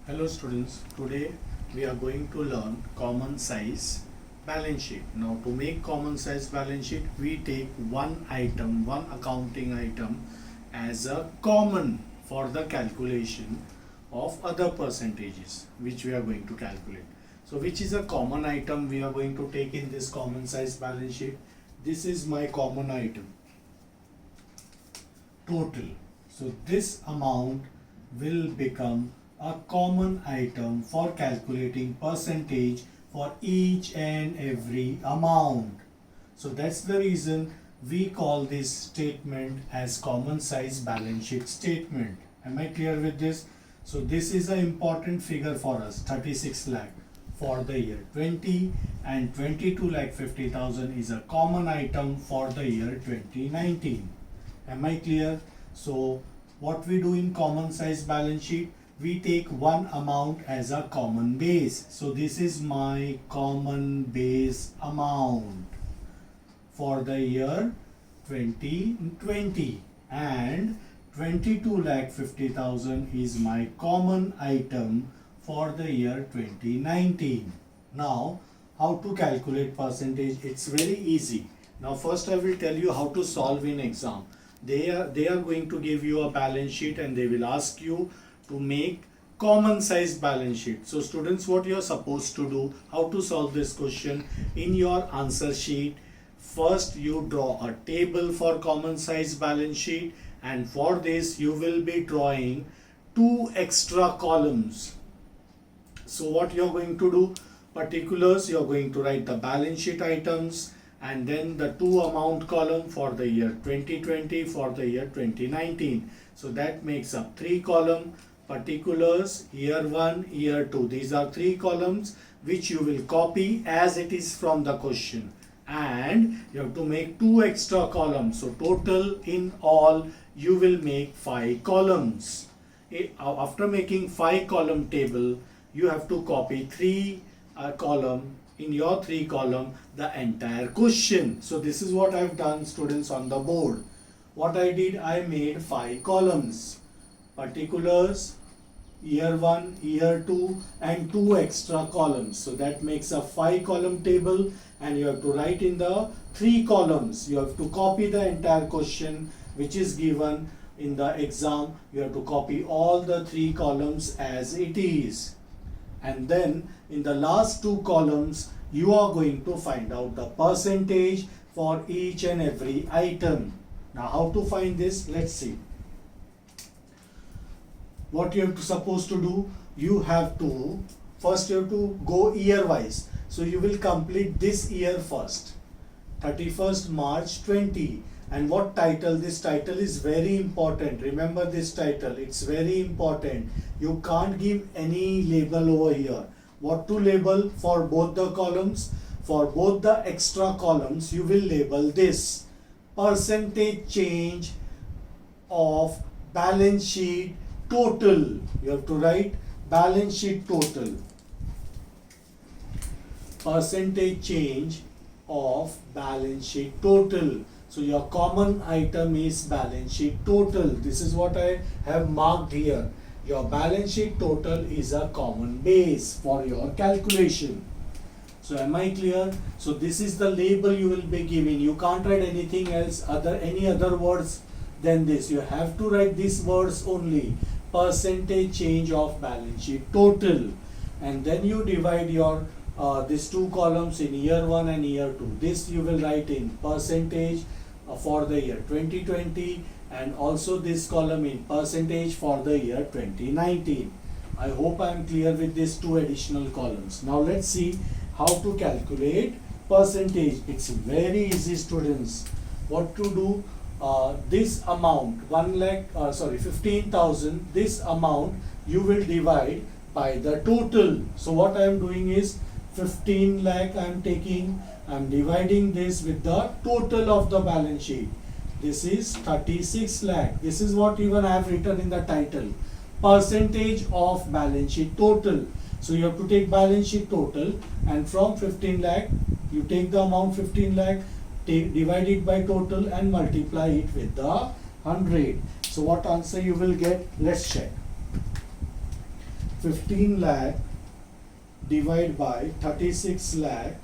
Hello students, today we are going to learn common size balance sheet. Now to make common size balance sheet, we take one item, one accounting item as a common for the calculation of other percentages which we are going to calculate. So which is a common item we are going to take in this common size balance sheet? This is my common item, total. So this amount will become a common item for calculating percentage for each and every amount. So that's the reason we call this statement as common size balance sheet statement. Am I clear with this? So this is an important figure for us, 36 lakh for the year 20 and 22 lakh 50,000 is a common item for the year 2019. Am I clear? So what we do in common size balance sheet, we take one amount as a common base. So this is my common base amount for the year 2020 and 22 lakh 50,000 is my common item for the year 2019. Now how to calculate percentage? It's very easy. Now first I will tell you how to solve in exam. They are going to give you a balance sheet and they will ask you to make common size balance sheet. So students, what you are supposed to do, how to solve this question? In your answer sheet, first you draw a table for common size balance sheet, and for this you will be drawing two extra columns. So what you are going to do? Particulars, you are going to write the balance sheet items and then the two amount column for the year 2020, for the year 2019. So that makes up three column. Particulars, year 1, year 2. These are three columns which you will copy as it is from the question. And you have to make two extra columns. So total in all you will make 5 columns. After making 5 column table, you have to copy 3 column. In your 3 column, the entire question. So this is what I have done, students, on the board. What I did, I made 5 columns. Particulars, year 1, year 2 and 2 extra columns. So that makes a 5 column table, and you have to write in the 3 columns. You have to copy the entire question which is given in the exam. You have to copy all the 3 columns as it is. And then in the last 2 columns, you are going to find out the percentage for each and every item. Now how to find this? Let's see. What you have to supposed to do, you have to first you have to go year wise. So you will complete this year first, 31st March 20. And what title? This title is very important. Remember this title, it's very important. You can't give any label over here. What to label for both the columns? For both the extra columns, you will label this percentage change of balance sheet total. You have to write balance sheet total. Percentage change of balance sheet total. So your common item is balance sheet total. This is what I have marked here. Your balance sheet total is a common base for your calculation. So am I clear? So this is the label you will be giving. You can't write anything else, any other words than this. You have to write these words only. Percentage change of balance sheet total. And then you divide your these 2 columns in year 1 and year 2. This you will write in percentage for the year 2020, and also this column in percentage for the year 2019. I hope I am clear with these 2 additional columns. Now let's see how to calculate percentage. It's very easy, students. What to do? This amount 15,000, this amount you will divide by the total. So what I am doing is 15 lakh I am taking, I am dividing this with the total of the balance sheet. This is 36 lakh. This is what even I have written in the title, percentage of balance sheet total. So you have to take balance sheet total, and from 15 lakh you take the amount 15 lakh, divide it by total and multiply it with the 100. So what answer you will get? Let's check. 15 lakh divided by 36 lakh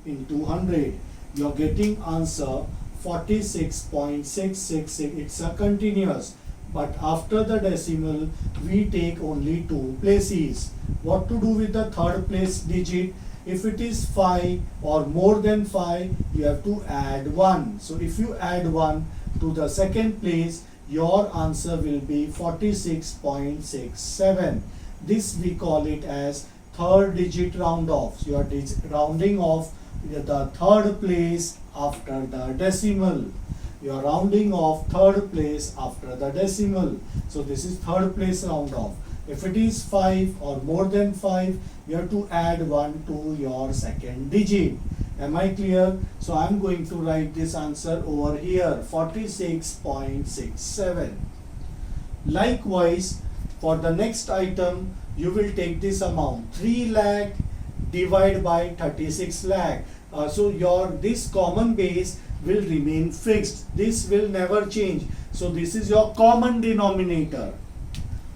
into 100. You're getting answer 46.666. It's a continuous. But after the decimal, we take only two places. What to do with the third place digit? If it is 5 or more than 5, you have to add 1. So if you add 1 to the second place, your answer will be 46.67. This we call it as third digit round off. So you are rounding off the third place after the decimal. You are rounding off third place after the decimal. So this is third place round off. If it is 5 or more than 5, you have to add 1 to your second digit. Am I clear? So I am going to write this answer over here, 46.67. Likewise, for the next item, you will take this amount, 3 lakh divided by 36 lakh. So this common base will remain fixed. This will never change. So this is your common denominator.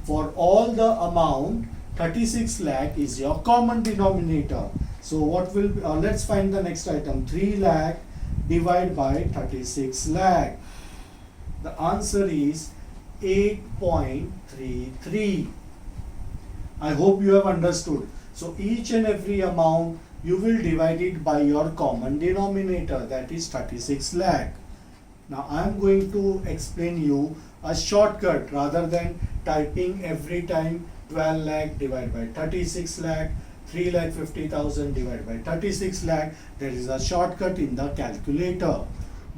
For all the amount, 36 lakh is your common denominator. So what will, let's find the next item, 3 lakh divided by 36 lakh. The answer is 8.33. I hope you have understood. So each and every amount, you will divide it by your common denominator, that is 36 lakh. Now I am going to explain you a shortcut rather than typing every time 12 lakh divided by 36 lakh, 3 lakh 50,000 divided by 36 lakh. There is a shortcut in the calculator.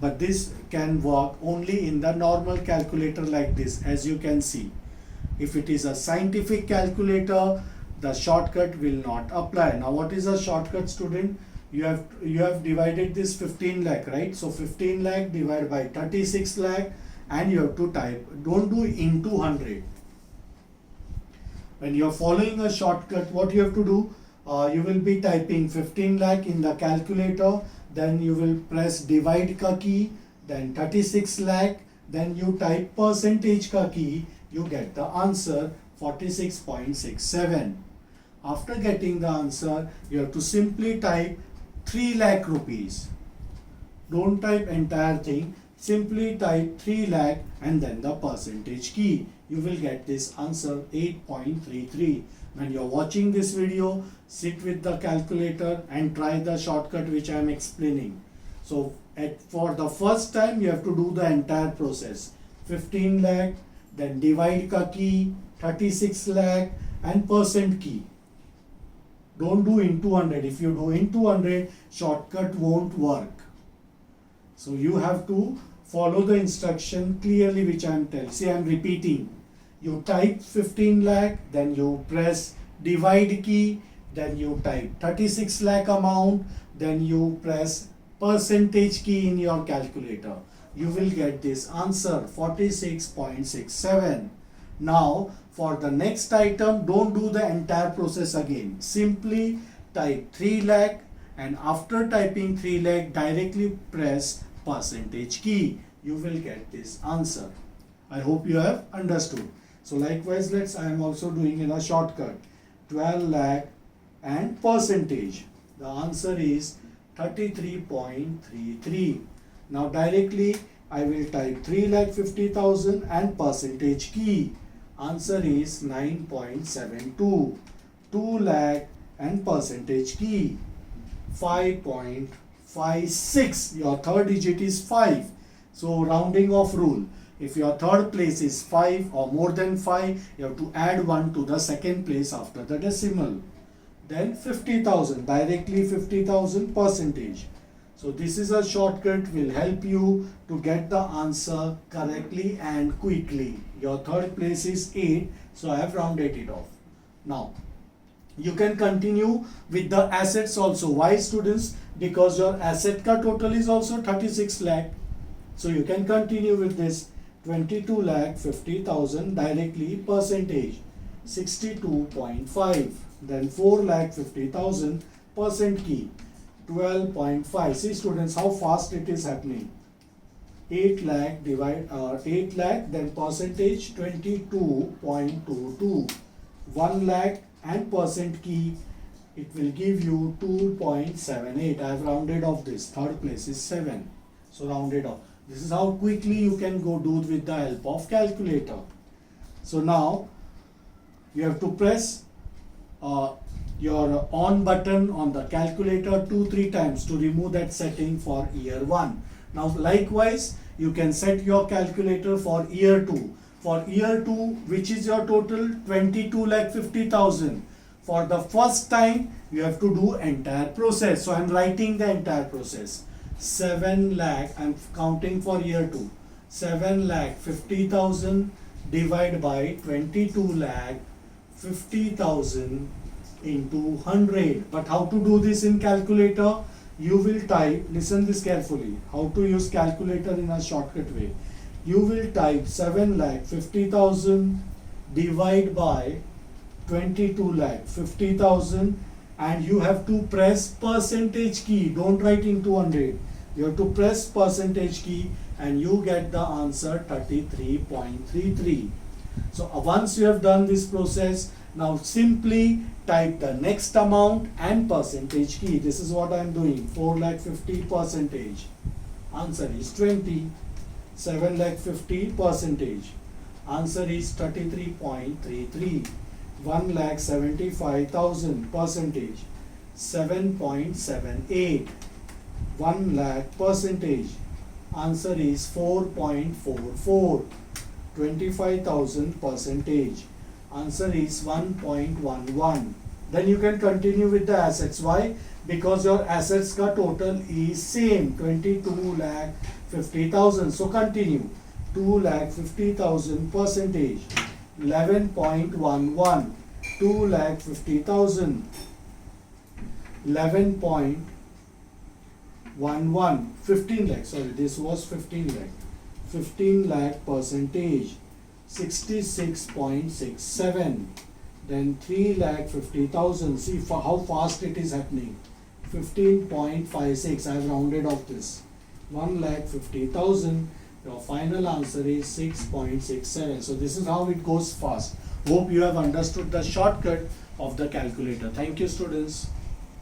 But this can work only in the normal calculator like this, as you can see. If it is a scientific calculator, the shortcut will not apply. Now what is a shortcut, student? You have divided this 15 lakh, right? So 15 lakh divided by 36 lakh, and you have to type, don't do into 100. When you are following a shortcut, what you have to do? You will be typing 15 lakh in the calculator, then you will press divide ka key, then 36 lakh, then you type percentage ka key, you get the answer 46.67. After getting the answer, you have to simply type 3 lakh rupees. Don't type entire thing, simply type 3 lakh and then the percentage key. You will get this answer 8.33. When you are watching this video, sit with the calculator and try the shortcut which I am explaining. So for the first time, you have to do the entire process. 15 lakh, then divide ka key, 36 lakh and percent key. Don't do into 100. If you do into 100, shortcut won't work. So you have to follow the instruction clearly which I am telling. See, I am repeating. You type 15 lakh, then you press divide key, then you type 36 lakh amount, then you press percentage key in your calculator. You will get this answer 46.67. Now for the next item, don't do the entire process again. Simply type 3 lakh and after typing 3 lakh, directly press percentage key. You will get this answer. I hope you have understood. So likewise, I am also doing in a shortcut 12 lakh and percentage. The answer is 33.33. Now directly I will type 3,50,000 and percentage key. Answer is 9.72. 2 lakh and percentage key 5.56. Your third digit is 5. So rounding off rule. If your third place is 5 or more than 5, you have to add 1 to the second place after the decimal. Then 50,000, directly 50,000 percentage. So this is a shortcut, will help you to get the answer correctly and quickly. Your third place is 8, so I have rounded it off. Now, you can continue with the assets also. Why, students? Because your asset ka total is also 36 lakh. So you can continue with this. 22 lakh 50,000 directly percentage 62.5. Then 4 lakh 50,000 percent key 12.5. See, students, how fast it is happening. 8 lakh divide 8 lakh, then percentage 22.22. 1 lakh and percent key, it will give you 2.78. I have rounded off this. Third place is 7. So rounded off. This is how quickly you can go do with the help of calculator. So now you have to press your on button on the calculator 2-3 times to remove that setting for year 1. Now likewise you can set your calculator for year 2. For year 2, which is your total 22,50,000. For the first time you have to do entire process. So I am writing the entire process. 7 lakh, I am counting for year 2. 7,50,000 divided by 22,50,000 into 100. But how to do this in calculator? You will type, listen this carefully, how to use calculator in a shortcut way. You will type 7,50,000 divide by 22,50,000 and you have to press percentage key. Don't write into 100. You have to press percentage key and you get the answer 33.33. So once you have done this process, now simply type the next amount and percentage key. This is what I am doing. 4,50,000 percentage. Answer is 20. 7,50,000 percentage. Answer is 33.33. 1,75,000 percentage. 7.78. 1 lakh percentage. Answer is 4.44. 25,000 percentage. Answer is 1.11. Then you can continue with the assets. Why? Because your assets ka total is same, 22,50,000. So continue. 2,50,000 percentage. 11.11. 2,50,000. 11.11. 15 lakh. Sorry, this was 15 lakh. 15 lakh percentage. 66.67. Then 3,50,000. See for how fast it is happening. 15.56. I have rounded off this. 1,50,000. Your final answer is 6.67. So this is how it goes fast. Hope you have understood the shortcut of the calculator. Thank you, students.